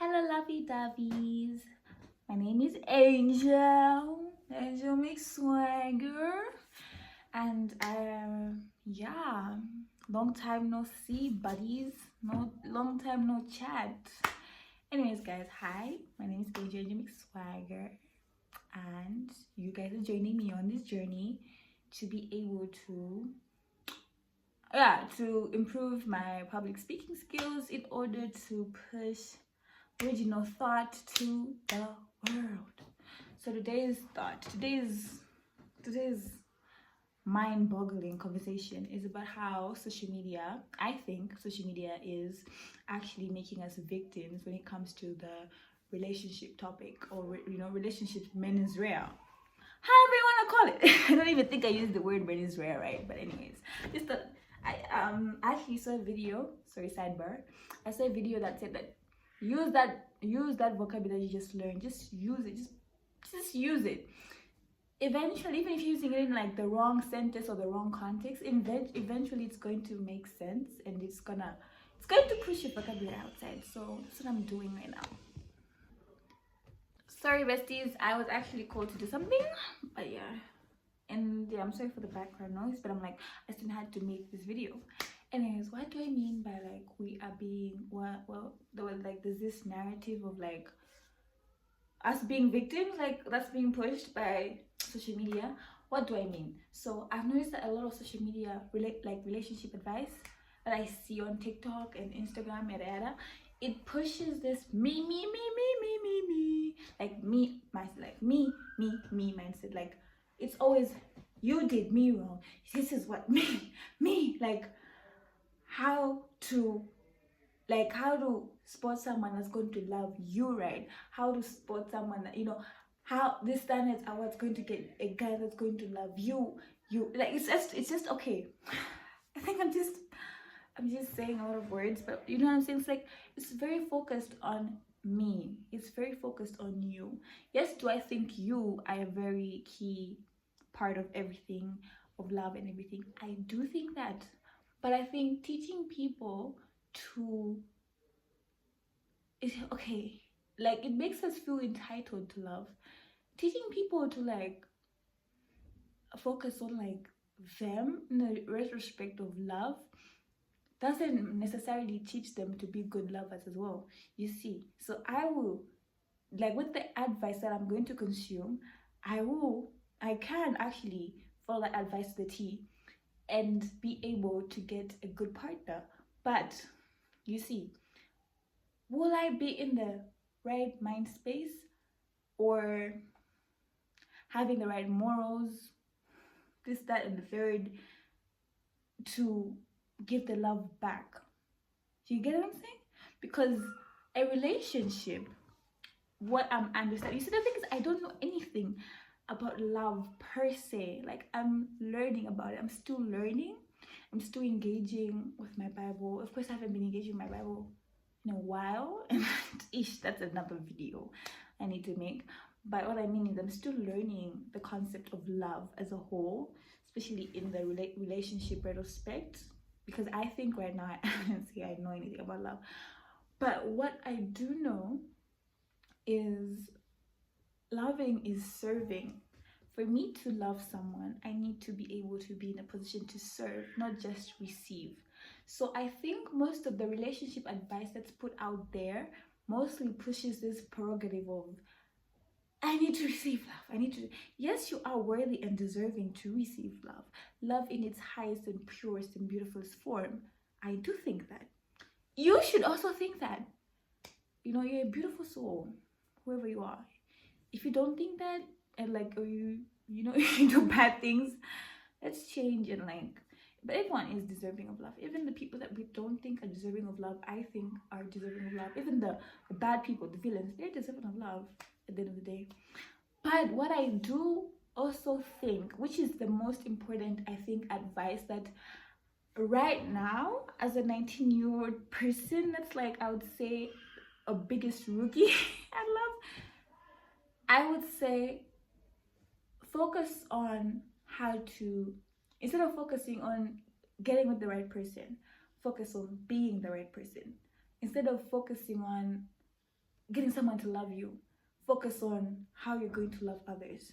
Hello, lovey doveys. My name is Angel McSwagger, and yeah, long time no see, buddies. No long time no chat. Anyways, guys, hi. My name is Angel McSwagger, and you guys are joining me on this journey to be able to improve my public speaking skills in order to push original thought to the world. So today's mind-boggling conversation is about how social media, I think social media is actually making us victims when it comes to the relationship topic, or relationships mens rea. However you want to call it. I don't even think I used the word mens rea right, but anyways, just that I actually saw a video. Sorry, sidebar. I saw a video that said that use that vocabulary you just learned. Just use it. Just use it. Eventually, even if you're using it in like the wrong sentence or the wrong context, eventually it's going to make sense, and it's going to push your vocabulary outside. So that's what I'm doing right now. Sorry, besties. I was actually called to do something, but yeah. And yeah, I'm sorry for the background noise, but I'm like, I still had to make this video. Anyways, what do I mean by like we are being there was like there's this narrative of like us being victims, like that's being pushed by social media. What do I mean? So I've noticed that a lot of social media relationship advice that I see on TikTok and Instagram, yada, it pushes this me, like me mindset. Like it's always you did me wrong. This is what me like how to spot someone that's going to love you right, how to spot someone that how these standards are what's going to get a guy that's going to love you like it's just okay. I think I'm just saying a lot of words, but you know what I'm saying. It's like it's very focused on me, it's very focused on you. Yes, do I think you are a very key part of everything, of love and everything? I do think that, but I think teaching people to is okay. Like it makes us feel entitled to love. Teaching people to like focus on like them in the retrospect of love doesn't necessarily teach them to be good lovers as well. You see, so I will, like, with the advice that I'm going to consume, I can actually follow that advice to the T and be able to get a good partner. But you see, will I be in the right mind space or having the right morals, this, that, and the third, to give the love back? Do you get what I'm saying? Because a relationship, what I'm understanding, you see, the thing is, I don't know anything about love per se. Like I'm learning about it. I'm still learning. I'm still engaging with my Bible. Of course, I haven't been engaging with my Bible in a while, and that's another video I need to make. But what I mean is I'm still learning the concept of love as a whole, especially in the relationship retrospect, because I think right now I don't see I know anything about love. But what I do know is loving is serving. For me to love someone, I need to be able to be in a position to serve, not just receive. So I think most of the relationship advice that's put out there mostly pushes this prerogative of I need to receive love. I need to. Yes, you are worthy and deserving to receive love. Love in its highest and purest and beautifulest form. I do think that. You should also think that. You know, you're a beautiful soul, whoever you are. If you don't think that, and like, or you know, you do bad things, let's change and like. But everyone is deserving of love. Even the people that we don't think are deserving of love, I think are deserving of love. Even the bad people, the villains, they're deserving of love at the end of the day. But what I do also think, which is the most important, I think, advice that right now, as a 19-year-old person, that's like, I would say, a biggest rookie at love, I would say focus on how to, instead of focusing on getting with the right person, focus on being the right person. Instead of focusing on getting someone to love you. Focus on how you're going to love others.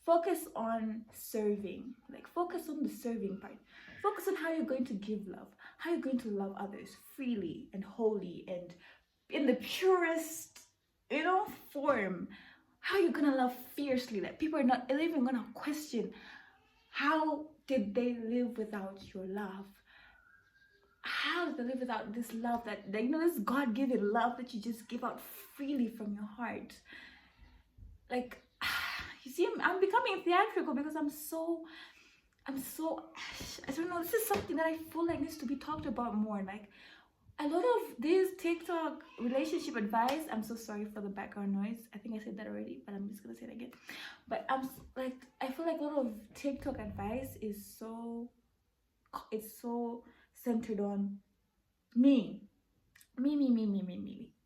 Focus on serving. Like, focus on the serving part. Focus on how you're going to give love, how you're going to love others freely and wholly and in the purest, form. How you're gonna love fiercely. Like, people are not even gonna question how did they live without your love. How did they live without this love that this God-given love that you just give out freely from your heart? Like, you see, I'm becoming theatrical because I'm so, I don't know, this is something that I feel like needs to be talked about more. Like, a lot of this TikTok relationship advice, I'm so sorry for the background noise. I think I said that already, but I'm just gonna say it again. But I feel like a lot of TikTok advice is so centered on me.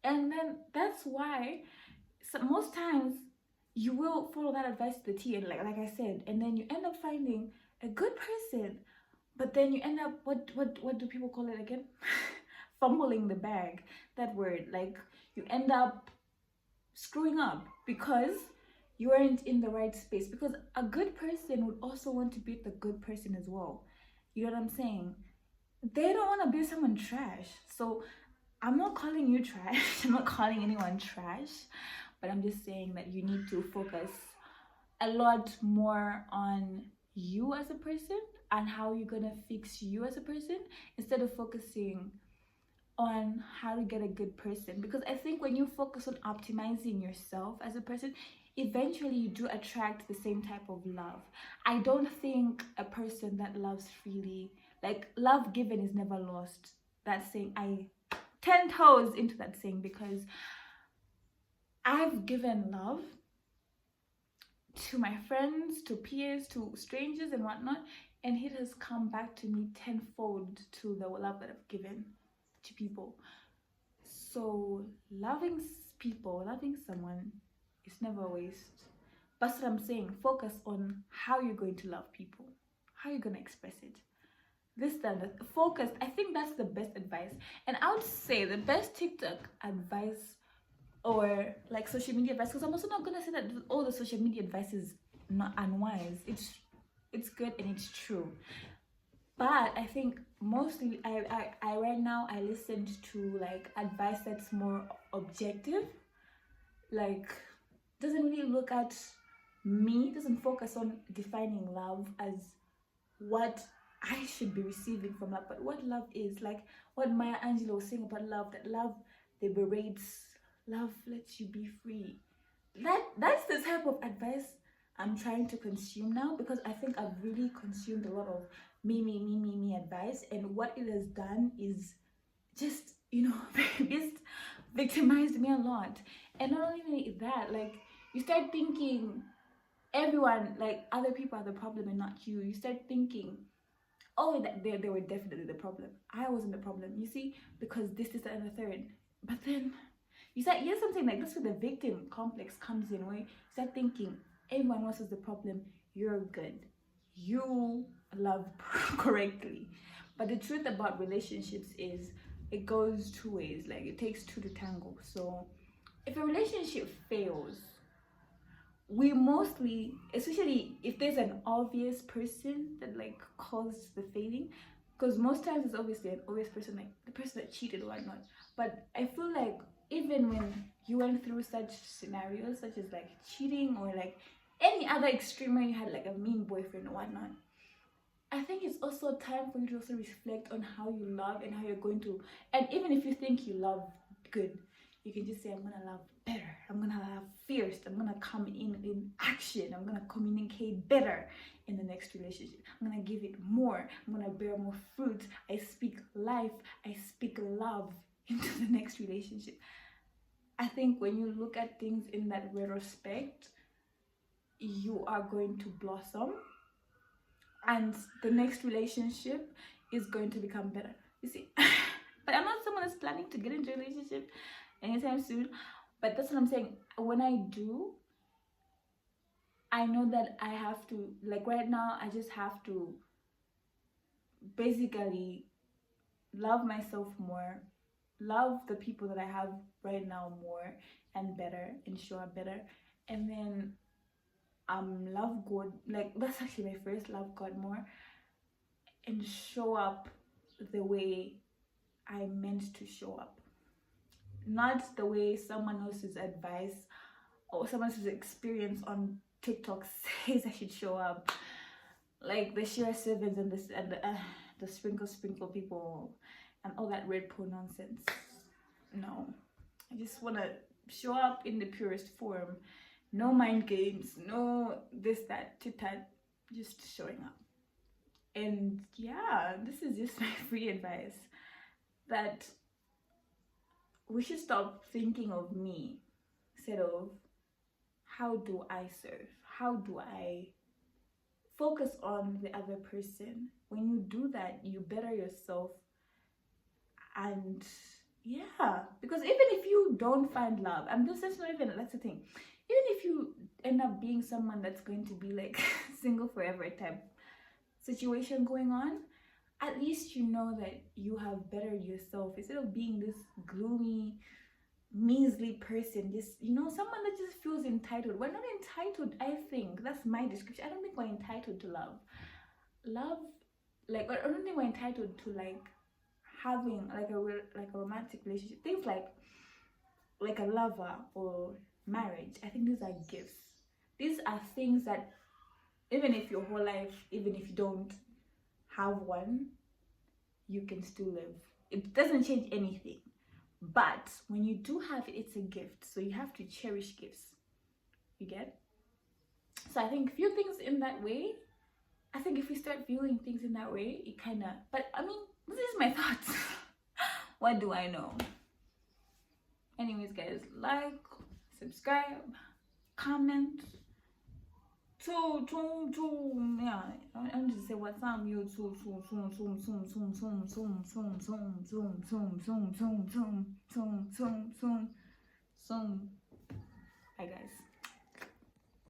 And then that's why most times you will follow that advice to the T, and like I said, and then you end up finding a good person, but then you end up, what do people call it again? Fumbling the bag. That word. Like, you end up screwing up because you weren't in the right space, because a good person would also want to be the good person as well. You know what I'm saying? They don't want to be someone trash. So I'm not calling you trash. I'm not calling anyone trash, but I'm just saying that you need to focus a lot more on you as a person and how you're gonna fix you as a person, instead of focusing on how to get a good person. Because I think when you focus on optimizing yourself as a person, eventually you do attract the same type of love. I don't think a person that loves freely, like, love given is never lost. That saying, I 10 toes into that saying, because I've given love to my friends, to peers, to strangers and whatnot, and it has come back to me tenfold to the love that I've given to people. So loving people, loving someone is never a waste. That's what I'm saying. Focus on how you're going to love people, how you're going to express it. Focus. I think that's the best advice. And I would say the best TikTok advice, or like social media advice, because I'm also not gonna say that all the social media advice is not unwise. It's good and it's true. But I think mostly I right now I listened to like advice that's more objective, like doesn't really look at me, doesn't focus on defining love as what I should be receiving from love, but what love is. Like what Maya Angelou was saying about love, that love liberates, love lets you be free. That's the type of advice I'm trying to consume now, because I think I've really consumed a lot of me advice, and what it has done is just, just victimized me a lot. And not only that, like, you start thinking everyone, like, other people are the problem and not you. You start thinking, oh, that they were definitely the problem, I wasn't the problem, you see, because this and the third. But then you start, here's something like this, where the victim complex comes in, where you start thinking everyone else is the problem, you're good, you love correctly. But the truth about relationships is it goes two ways. Like, it takes two to tango. So if a relationship fails, we mostly, especially if there's an obvious person that like caused the failing, because most times it's obviously an obvious person, like the person that cheated or whatnot. But I feel like even when you went through such scenarios, such as like cheating or like any other extreme, when you had like a mean boyfriend or whatnot, I think it's also time for you to also reflect on how you love and how you're going to, and even if you think you love good, you can just say, I'm gonna love better, I'm gonna love fierce, I'm gonna come in action, I'm gonna communicate better in the next relationship, I'm gonna give it more, I'm gonna bear more fruit, I speak life, I speak love into the next relationship. I think when you look at things in that retrospect, you are going to blossom, and the next relationship is going to become better, you see. But I'm not someone that's planning to get into a relationship anytime soon, but that's what I'm saying. When I do, I know that I have to, like right now, I just have to basically love myself more, love the people that I have right now more and better and show up better. And then love God, like that's actually my first, love God more and show up the way I meant to show up, not the way someone else's advice or someone else's experience on TikTok says I should show up, like the Shira Sevens and this and the sprinkle people and all that red pill nonsense. No, I just want to show up in the purest form. No mind games, no this, that, tit tat, just showing up. And yeah, this is just my free advice that we should stop thinking of me instead of how do I serve? How do I focus on the other person? When you do that, you better yourself. And yeah, because even if you don't find love, and this is not even, that's the thing, even if you end up being someone that's going to be like single forever type situation going on, at least you know that you have bettered yourself instead of being this gloomy measly person, just, you know, someone that just feels entitled. We're not entitled. I think that's my description. I don't think we're entitled to love, like I don't think we're entitled to like having like a romantic relationship, things like a lover or marriage. I think these are gifts. These are things that even if your whole life, even if you don't have one, you can still live. It doesn't change anything. But when you do have it, it's a gift. So you have to cherish gifts. You get? So I think few things in that way. I think if we start viewing things in that way, it kind of, but I mean, this is my thoughts. What do I know? Anyways, guys, like, subscribe, comment. Yeah, I'm just say what's up, YouTube. Bye, guys.